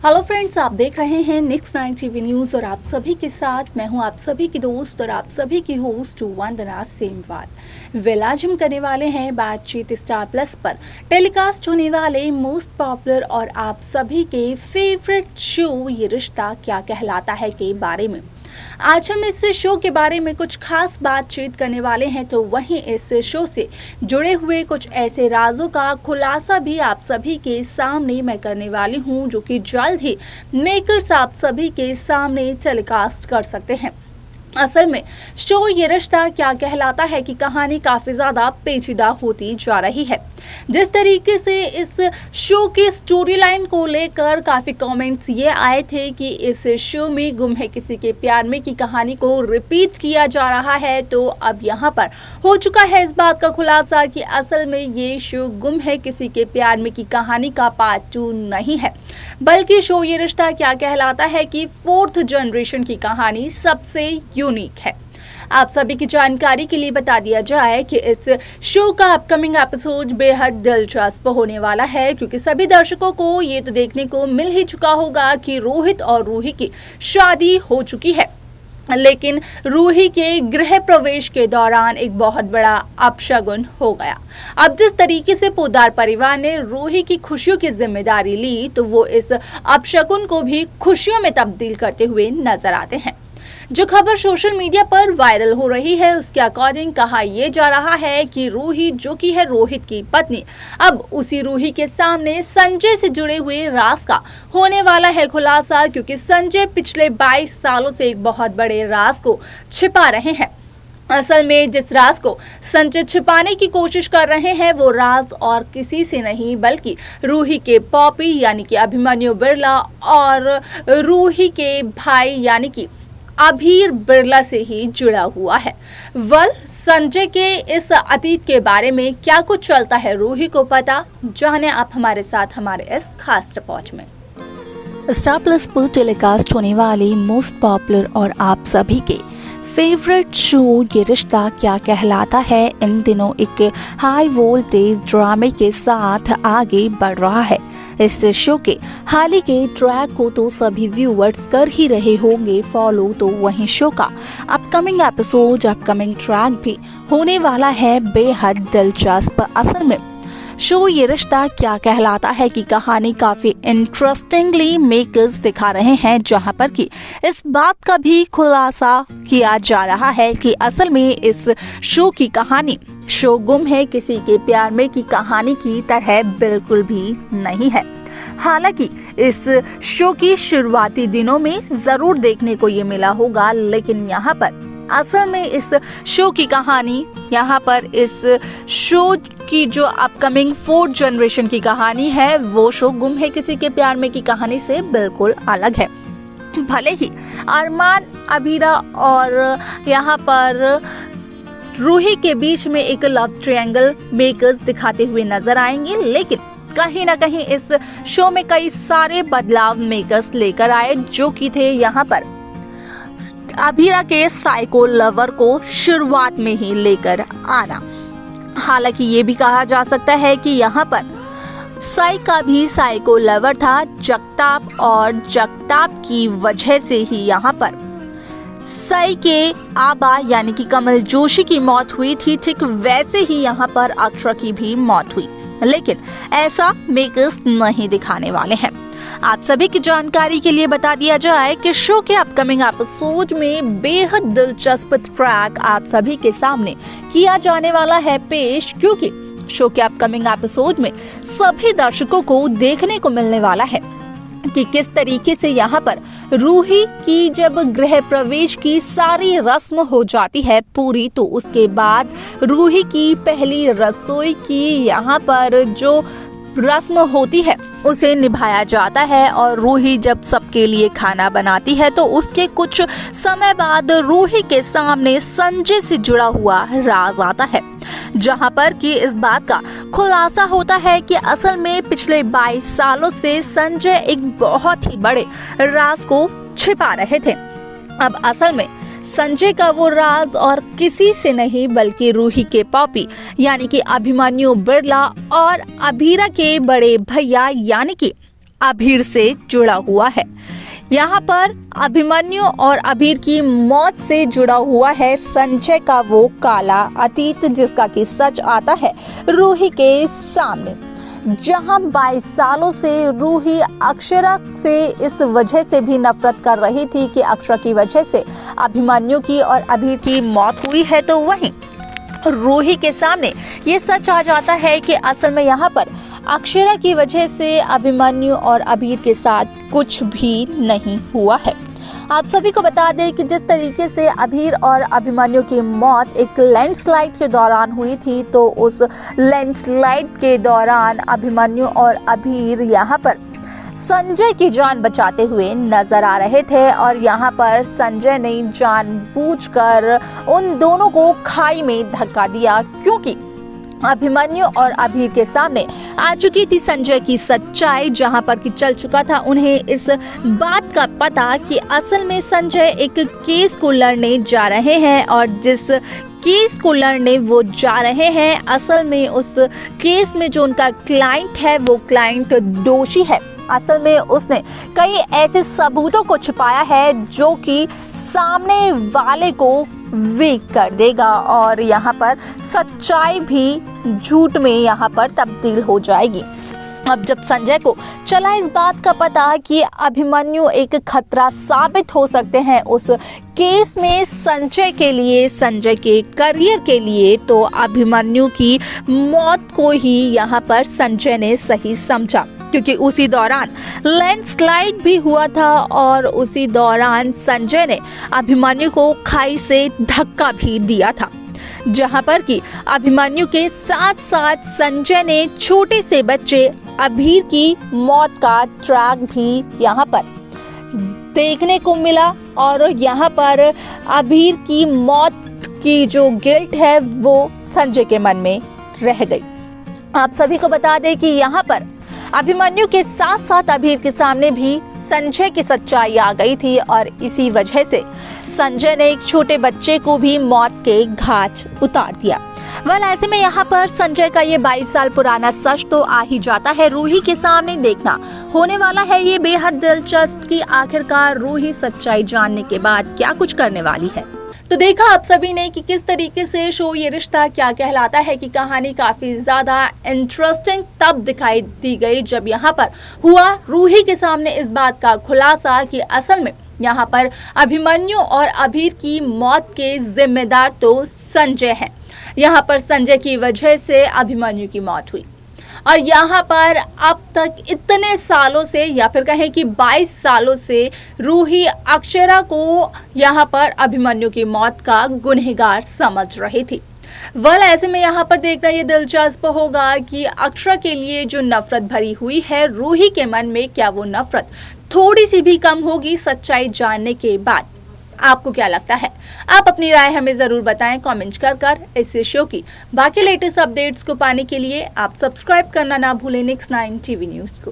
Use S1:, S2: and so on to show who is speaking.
S1: Hello friends, आप देख रहे हैं नेक्स्ट 9 टीवी न्यूज़ और आप सभी के साथ मैं हूं आप सभी की दोस्त और आप सभी की होस्ट वंदना सेमवाल। वेल, आज हम करने वाले हैं बातचीत स्टार प्लस पर टेलीकास्ट होने वाले मोस्ट पॉपुलर और आप सभी के फेवरेट शो ये रिश्ता क्या कहलाता है के बारे में। आज हम इस शो के बारे में कुछ खास बातचीत करने वाले हैं, तो वहीं इस शो से जुड़े हुए कुछ ऐसे राजों का खुलासा भी आप सभी के सामने मैं करने वाली हूं, जो कि जल्द ही मेकर्स आप सभी के सामने टेलीकास्ट कर सकते हैं। असल में शो ये रिश्ता क्या कहलाता है कि कहानी काफ़ी ज़्यादा पेचीदा होती जा रही है। जिस तरीके से इस शो की स्टोरी लाइन को लेकर काफ़ी कमेंट्स ये आए थे कि इस शो में गुम है किसी के प्यार में की कहानी को रिपीट किया जा रहा है, तो अब यहाँ पर हो चुका है इस बात का खुलासा कि असल में ये शो गुम है किसी के प्यार में की कहानी का पार्ट 2 नहीं है, बल्कि शो ये रिश्ता क्या कहलाता है कि 4th जनरेशन की कहानी सबसे यूनिक है। आप सभी की जानकारी के लिए बता दिया जाए कि इस शो का अपकमिंग एपिसोड बेहद दिलचस्प होने वाला है, क्योंकि सभी दर्शकों को ये तो देखने को मिल ही चुका होगा कि रोहित और रूही की शादी हो चुकी है, लेकिन रूही के गृह प्रवेश के दौरान एक बहुत बड़ा अपशगुन हो गया। अब जिस तरीके से पोद्दार परिवार ने रूही की खुशियों की जिम्मेदारी ली, तो वो इस अपशगुन को भी खुशियों में तब्दील करते हुए नजर आते हैं। जो खबर सोशल मीडिया पर वायरल हो रही है उसके अकॉर्डिंग कहा यह जा रहा है कि रूही, जो कि है रोहित की पत्नी, अब उसी रूही के सामने संजय से जुड़े हुए राज का होने वाला है खुलासा, क्योंकि संजय पिछले 22 सालों से एक बहुत बड़े राज को छिपा रहे हैं। असल में जिस राज को संजय छिपाने की कोशिश कर रहे हैं वो राज और किसी से नहीं बल्कि रूही के पॉपी यानी कि अभिमन्यु बिरला और रूही के भाई यानी कि अभीर बिरला से ही जुड़ा हुआ है। संजय के इस अतीत के बारे में क्या कुछ चलता है रूही को पता, जाने आप हमारे साथ हमारे इस खास रिपोर्ट में।
S2: स्टार प्लस पर टेलीकास्ट होने वाली मोस्ट पॉपुलर और आप सभी के फेवरेट शो ये रिश्ता क्या कहलाता है इन दिनों एक हाई वोल्टेज ड्रामे के साथ आगे बढ़ रहा है। इस शो के हाल ही के ट्रैक को तो सभी व्यूअर्स कर ही रहे होंगे फॉलो, तो वहीं शो का अपकमिंग एपिसोड अपकमिंग ट्रैक भी होने वाला है बेहद दिलचस्प। असल में शो ये रिश्ता क्या कहलाता है कि कहानी काफी इंटरेस्टिंगली मेकर्स दिखा रहे हैं, जहां पर कि इस बात का भी खुलासा किया जा रहा है कि असल में इस शो की कहानी शो गुम है किसी के प्यार में की कहानी की तरह बिल्कुल भी नहीं है। हालांकि इस शो की शुरुआती दिनों में जरूर देखने को ये मिला होगा, लेकिन यहाँ पर असल में इस शो की कहानी, यहाँ पर इस शो की जो अपकमिंग 4th जनरेशन की कहानी है वो शो गुम है किसी के प्यार में की कहानी से बिल्कुल अलग है। भले ही अरमान, अभीरा और यहाँ पर रूही के बीच में एक लव ट्रायंगल मेकर्स दिखाते हुए नजर आएंगे, लेकिन कहीं ना कहीं इस शो में कई सारे बदलाव मेकर्स लेकर आए, जो कि थे यहाँ पर अभीरा के साइको लवर को शुरुआत में ही लेकर आना। हालांकि ये भी कहा जा सकता है कि यहाँ पर साई का भी साइको लवर था जगताप, और जगताप की वजह से ही यहाँ पर साई के आबा यानी कि कमल जोशी की मौत हुई थी, ठीक वैसे ही यहाँ पर अक्षरा की भी मौत हुई, लेकिन ऐसा मेकर्स नहीं दिखाने वाले हैं। आप सभी की जानकारी के लिए बता दिया जाए कि शो के अपकमिंग एपिसोड में बेहद दिलचस्प ट्रैक आप सभी के सामने किया जाने वाला है पेश, क्योंकि शो के अपकमिंग एपिसोड में सभी दर्शकों को देखने को मिलने वाला है कि किस तरीके से यहाँ पर रूही की जब गृह प्रवेश की सारी रस्म हो जाती है पूरी, तो उसके बाद रूही की पहली रसोई की यहाँ पर जो रस्म होती है उसे निभाया जाता है, और रूही जब सबके लिए खाना बनाती है तो उसके कुछ समय बाद रूही के सामने संजय से जुड़ा हुआ राज आता है, जहां पर कि इस बात का खुलासा होता है कि असल में पिछले 22 सालों से संजय एक बहुत ही बड़े राज को छिपा रहे थे। अब असल में संजय का वो राज और किसी से नहीं बल्कि रूही के पॉपी यानी कि अभिमन्यु बिरला और अभीरा के बड़े भैया यानी कि अभीर से जुड़ा हुआ है। यहाँ पर अभिमन्यु और अभीर की मौत से जुड़ा हुआ है संजय का वो काला अतीत, जिसका कि सच आता है रूही के सामने। जहां 22 सालों से रूही अक्षरा से इस वजह से भी नफरत कर रही थी कि अक्षरा की वजह से अभिमन्यु की और अभीर की मौत हुई है, तो वहीं रूही के सामने ये सच आ जाता है कि असल में यहाँ पर अक्षरा की वजह से अभिमन्यु और अभीर के साथ कुछ भी नहीं हुआ है। आप सभी को बता दें कि जिस तरीके से अभीर और अभिमन्यु की मौत एक लैंडस्लाइड के दौरान हुई थी, तो उस लैंडस्लाइड के दौरान अभिमन्यु और अभीर यहाँ पर संजय की जान बचाते हुए नजर आ रहे थे और यहाँ पर संजय ने जानबूझकर उन दोनों को खाई में धक्का दिया, क्योंकि अभिमन्यु और अभीर के सामने आ चुकी थी संजय की सच्चाई, जहां पर कि चल चुका था उन्हें इस बात का पता कि असल में संजय एक केस को लड़ने जा रहे हैं और जिस केस को लड़ने वो जा रहे हैं, असल में उस केस में जो उनका क्लाइंट है वो क्लाइंट दोषी है। असल में उसने कई ऐसे सबूतों को छिपाया है जो कि सामने वाले को वीक कर देगा और यहाँ पर सच्चाई भी झूठ में यहाँ पर तब्दील हो जाएगी। अब जब संजय को चला इस बात का पता कि अभिमन्यु एक खतरा साबित हो सकते हैं उस केस में संजय के लिए, संजय के करियर के लिए, तो अभिमन्यु की मौत को ही यहाँ पर संजय ने सही समझा, क्योंकि उसी दौरान लैंडस्लाइड भी हुआ था और उसी दौरान संजय ने अभिमन्यु को खाई से धक्का भी दिया था, जहां पर कि अभिमन्यु के साथ साथ संजय ने छोटे से बच्चे अभीर की मौत का ट्रैक भी यहाँ पर देखने को मिला और यहाँ पर अभीर की मौत की जो गिल्ट है वो संजय के मन में रह गई। आप सभी को बता दें कि यहाँ पर अभिमन्यु के साथ साथ अभीर के सामने भी संजय की सच्चाई आ गई थी और इसी वजह से संजय ने एक छोटे बच्चे को भी मौत के घाट उतार दिया। ऐसे में यहाँ पर संजय का ये 22 साल पुराना सच तो आ ही जाता है रूही के सामने। देखना होने वाला है ये बेहद दिलचस्प कि आखिरकार रूही सच्चाई जानने के बाद क्या कुछ करने वाली है।
S1: तो देखा आप सभी ने कि किस तरीके से शो ये रिश्ता क्या कहलाता है की कहानी काफी ज्यादा इंटरेस्टिंग तब दिखाई दी गई जब यहाँ पर हुआ रूही के सामने इस बात का खुलासा कि असल में यहाँ पर अभिमन्यु और अभीर की मौत के जिम्मेदार तो संजय है। यहाँ पर संजय की वजह से अभिमन्यु की मौत हुई और यहाँ पर अब तक इतने सालों से या फिर कहें कि 22 सालों से रूही अक्षरा को यहाँ पर अभिमन्यु की मौत का गुनहगार समझ रही थी। ऐसे में यहाँ पर देखना ये दिलचस्प होगा कि अक्षरा के लिए जो नफरत भरी हुई है रूही के मन में, क्या वो नफरत थोड़ी सी भी कम होगी सच्चाई जानने के बाद? आपको क्या लगता है? आप अपनी राय हमें जरूर बताएं कमेंट कर। इस शो की बाकी लेटेस्ट अपडेट्स को पाने के लिए आप सब्सक्राइब करना ना भूलें नेक्स्ट 9 टीवी न्यूज को।